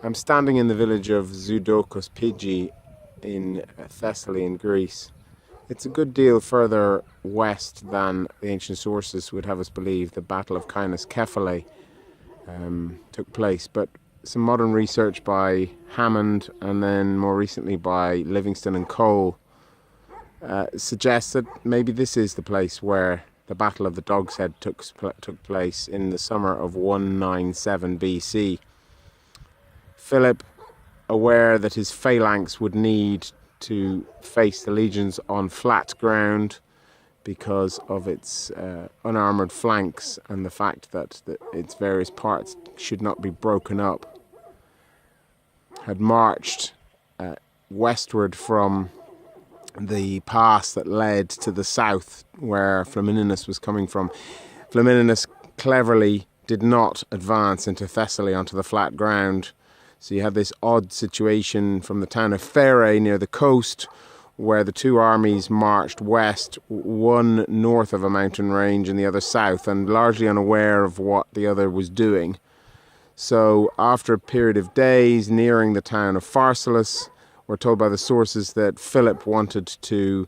I'm standing in the village of Zoodochos Pigi in Thessaly in Greece. It's a good deal further west than the ancient sources would have us believe the Battle of Cynoscephalae took place, but some modern research by Hammond and then more recently by Livingston and Cole suggests that maybe this is the place where the Battle of the Dog's Head took place in the summer of 197 BC. Philip, aware that his phalanx would need to face the legions on flat ground because of its unarmoured flanks and the fact that its various parts should not be broken up, had marched westward from the pass that led to the south where Flamininus was coming from. Flamininus cleverly did not advance into Thessaly onto the flat ground. So you had this odd situation from the town of Pherae near the coast, where the two armies marched west, one north of a mountain range and the other south, and largely unaware of what the other was doing. So after a period of days nearing the town of Pharsalus, we're told by the sources that Philip wanted to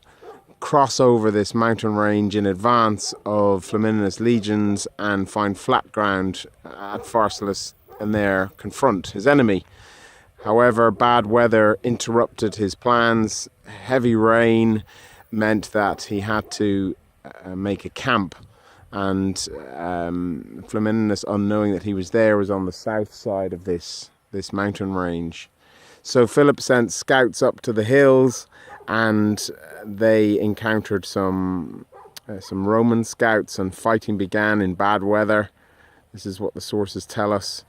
cross over this mountain range in advance of Flamininus' legions and find flat ground at Pharsalus and there confront his enemy. However, bad weather interrupted his plans. Heavy rain meant that he had to make a camp, and Flamininus, unknowing that he was there, was on the south side of this mountain range. So Philip sent scouts up to the hills, and they encountered some Roman scouts, and fighting began in bad weather. This is what the sources tell us.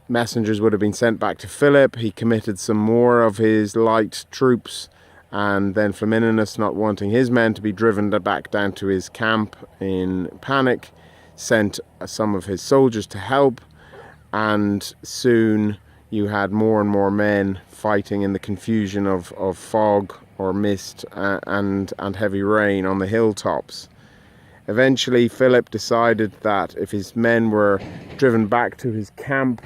Messengers would have been sent back to Philip. He committed some more of his light troops, and then Flamininus, not wanting his men to be driven back down to his camp in panic, sent some of his soldiers to help, and soon you had more and more men fighting in the confusion of fog or mist and heavy rain on the hilltops. Eventually, Philip decided that if his men were driven back to his camp,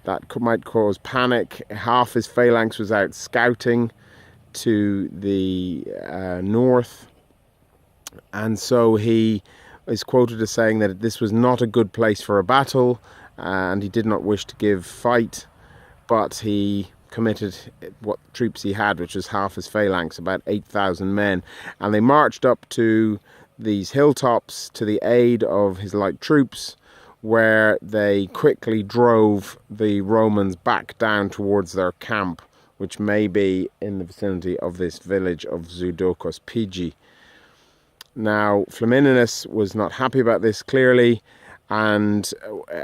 that might cause panic. Half his phalanx was out scouting to the north, and so he is quoted as saying that this was not a good place for a battle, and he did not wish to give fight, but he committed what troops he had, which was half his phalanx, about 8,000 men, and they marched up to these hilltops to the aid of his light troops, where they quickly drove the Romans back down towards their camp, which may be in the vicinity of this village of Zoodochos Pigi. Now, Flamininus was not happy about this, clearly, and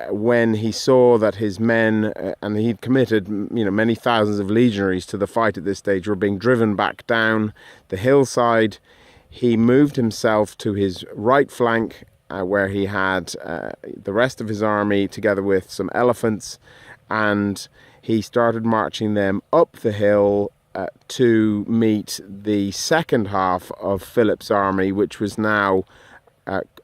when he saw that his men, and he'd committed many thousands of legionaries to the fight at this stage, were being driven back down the hillside, he moved himself to his right flank, where he had the rest of his army together with some elephants, and he started marching them up the hill to meet the second half of Philip's army, which was now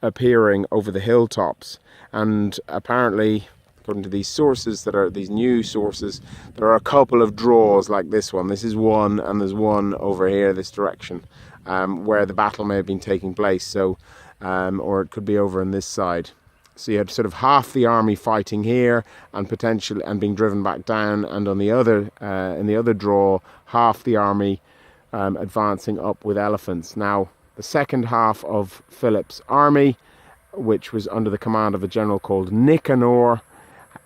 appearing over the hilltops. And apparently, according to these sources, these new sources, there are a couple of draws like this one. This is one, and there's one over here this direction, where the battle may have been taking place. So or it could be over on this side. So you had sort of half the army fighting here and potentially being driven back down, and on the other in the other draw, half the army advancing up with elephants. Now, the second half of Philip's army, which was under the command of a general called Nicanor,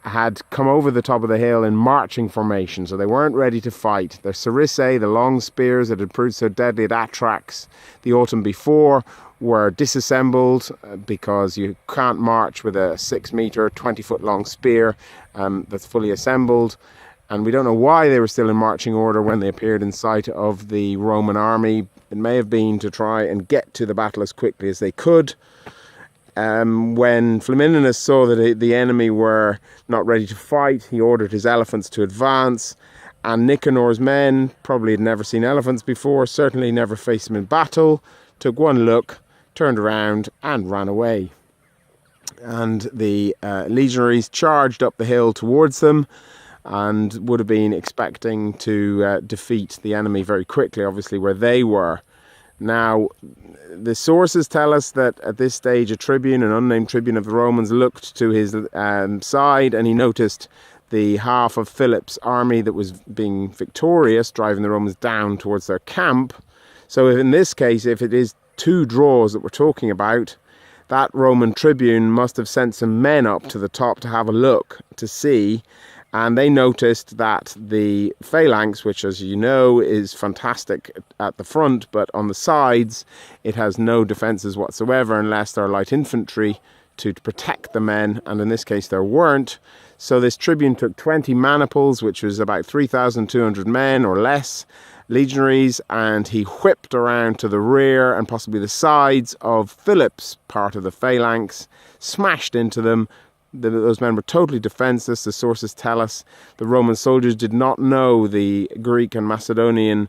had come over the top of the hill in marching formation, so they weren't ready to fight. Their sarissæ, the long spears that had proved so deadly at Atrax the autumn before, were disassembled because you can't march with a 6-meter, 20-foot long spear that's fully assembled. And we don't know why they were still in marching order when they appeared in sight of the Roman army. It may have been to try and get to the battle as quickly as they could. When Flamininus saw that the enemy were not ready to fight, he ordered his elephants to advance, and Nicanor's men probably had never seen elephants before, certainly never faced them in battle, took one look, turned around and ran away. And the legionaries charged up the hill towards them, and would have been expecting to defeat the enemy very quickly, obviously, where they were. Now, the sources tell us that at this stage a tribune, an unnamed tribune of the Romans, looked to his side, and he noticed the half of Philip's army that was being victorious, driving the Romans down towards their camp. So in this case, if it is 2 draws that we're talking about, that Roman tribune must have sent some men up to the top to have a look, to see, and they noticed that the phalanx, which, as you know, is fantastic at the front, but on the sides it has no defences whatsoever unless there are light infantry to protect the men, and in this case there weren't. So this tribune took 20 maniples, which was about 3,200 men or less, legionaries, and he whipped around to the rear and possibly the sides of Philip's part of the phalanx, smashed into them. Those men were totally defenseless. The sources tell us the Roman soldiers did not know the Greek and Macedonian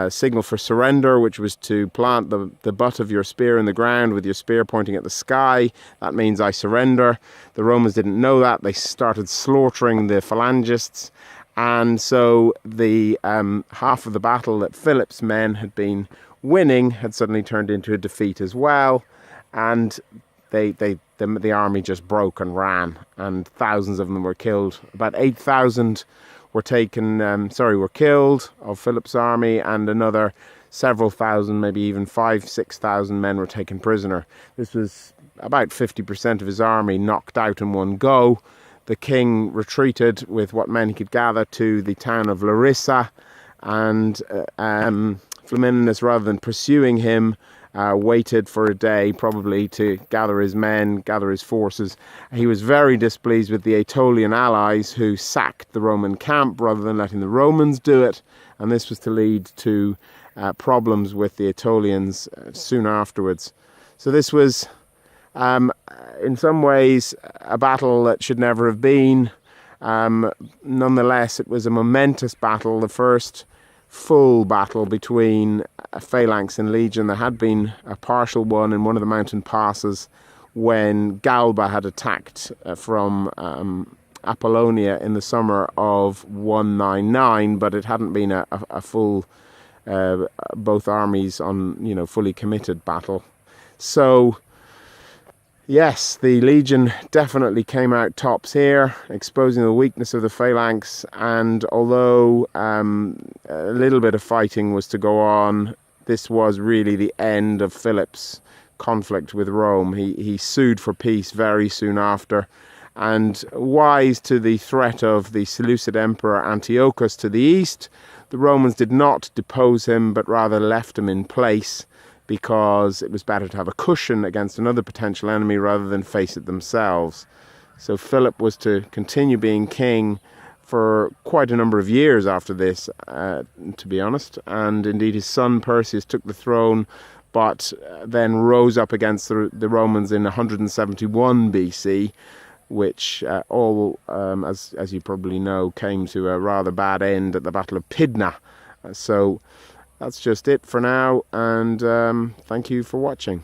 signal for surrender, which was to plant the butt of your spear in the ground with your spear pointing at the sky. That means I surrender. The Romans didn't know that. They started slaughtering the phalangists. And so the half of the battle that Philip's men had been winning had suddenly turned into a defeat as well. And the army just broke and ran, and thousands of them were killed. About 8,000 were killed of Philip's army, and another several thousand, maybe even 5,000-6,000 men were taken prisoner. This was about 50% of his army knocked out in one go. The king retreated with what men he could gather to the town of Larissa, and Flamininus, rather than pursuing him, waited for a day probably to gather his men, gather his forces. He was very displeased with the Aetolian allies, who sacked the Roman camp rather than letting the Romans do it, and this was to lead to problems with the Aetolians soon afterwards. So this was in some ways a battle that should never have been. Nonetheless, it was a momentous battle, the first full battle between phalanx and legion. There had been a partial one in one of the mountain passes when Galba had attacked from Apollonia in the summer of 199, but it hadn't been a full both armies on fully committed battle. So yes, the legion definitely came out tops here, exposing the weakness of the phalanx, and although a little bit of fighting was to go on, this was really the end of Philip's conflict with Rome. He sued for peace very soon after, and wise to the threat of the Seleucid Emperor Antiochus to the east, the Romans did not depose him, but rather left him in place, because it was better to have a cushion against another potential enemy rather than face it themselves. So Philip was to continue being king for quite a number of years after this, to be honest, and indeed his son Perseus took the throne, but then rose up against the Romans in 171 BC, which as you probably know, came to a rather bad end at the Battle of Pydna. So that's just it for now, and thank you for watching.